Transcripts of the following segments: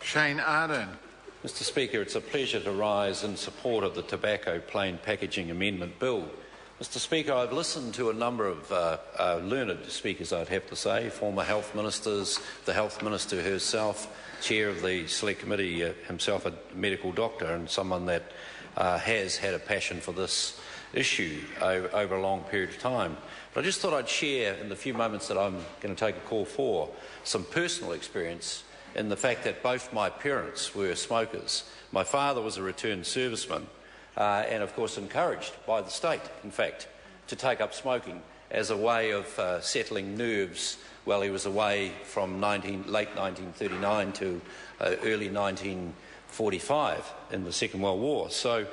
Shane Arden. Mr Speaker, it's a pleasure to rise in support of the Tobacco Plain Packaging Amendment Bill. Mr Speaker, I've listened to a number of learned speakers, I'd have to say, former health ministers, the health minister herself, chair of the select committee, himself a medical doctor and someone that has had a passion for this issue over a long period of time. But I just thought I'd share, in the few moments that I'm going to take a call for, some personal experience in the fact that both my parents were smokers. My father was a returned serviceman and, of course, encouraged by the state, in fact, to take up smoking as a way of settling nerves while he was away from late 1939 to early 1945 in the Second World War. So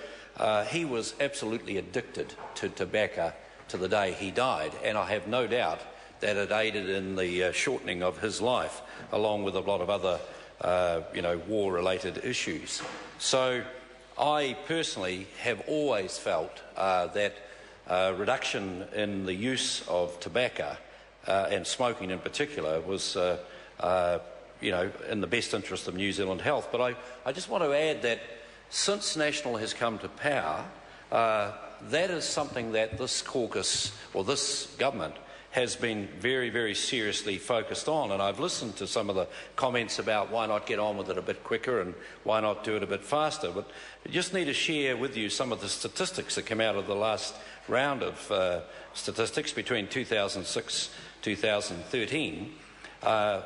he was absolutely addicted to tobacco to the day he died, and I have no doubt that it aided in the shortening of his life, along with a lot of other, war-related issues. So I personally have always felt that reduction in the use of tobacco and smoking in particular was, in the best interest of New Zealand health. But I just want to add that since National has come to power, that is something that this caucus, or this government, has been very, very seriously focused on. And I've listened to some of the comments about why not get on with it a bit quicker and why not do it a bit faster. But I just need to share with you some of the statistics that came out of the last round of statistics between 2006 2013.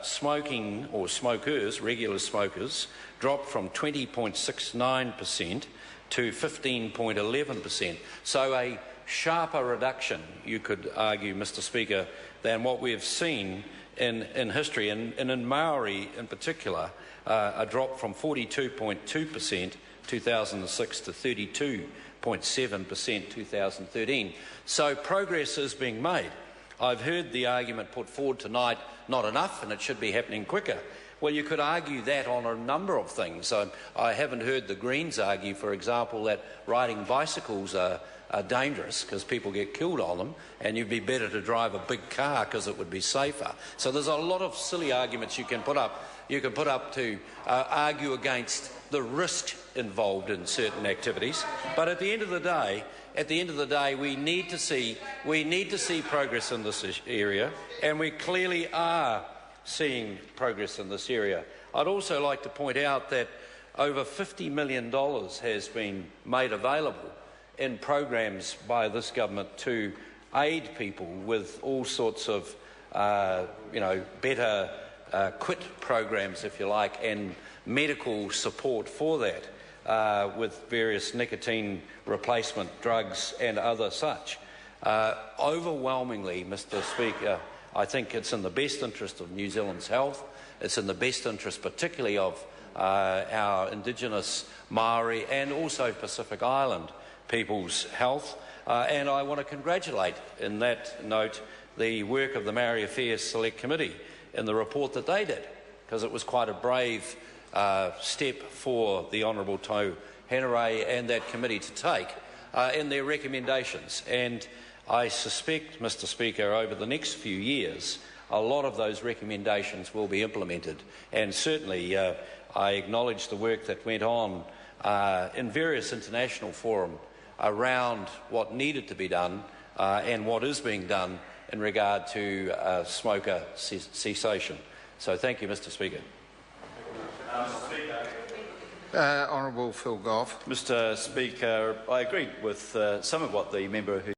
Smoking, or smokers, regular smokers, dropped from 20.69% to 15.11%. So a sharper reduction, you could argue, Mr Speaker, than what we have seen in history, and in Maori in particular, a drop from 42.2% 2006 to 32.7% 2013. So progress is being made. I've heard the argument put forward tonight, not enough and it should be happening quicker. Well, you could argue that on a number of things. I haven't heard the Greens argue, for example, that riding bicycles are dangerous because people get killed on them, and you'd be better to drive a big car because it would be safer. So there's a lot of silly arguments you can put up. You can put up to argue against the risk involved in certain activities. But at the end of the day, we need to see progress in this area, and we clearly are seeing progress in this area. I'd also like to point out that over $50 million has been made available in programs by this government to aid people with all sorts of, better quit programs, if you like, and medical support for that, with various nicotine replacement drugs and other such. Overwhelmingly, Mr Speaker, I think it's in the best interest of New Zealand's health. It's in the best interest particularly of our Indigenous Maori and also Pacific Island people's health. And I want to congratulate, in that note, the work of the Maori Affairs Select Committee in the report that they did, because it was quite a brave step for the Honourable Tau Henare and that committee to take in their recommendations. And I suspect, Mr Speaker, over the next few years, a lot of those recommendations will be implemented. And certainly I acknowledge the work that went on in various international forums around what needed to be done and what is being done in regard to smoker cessation. So thank you, Mr Speaker. Honourable Phil Goff. Mr Speaker, I agree with some of what the member who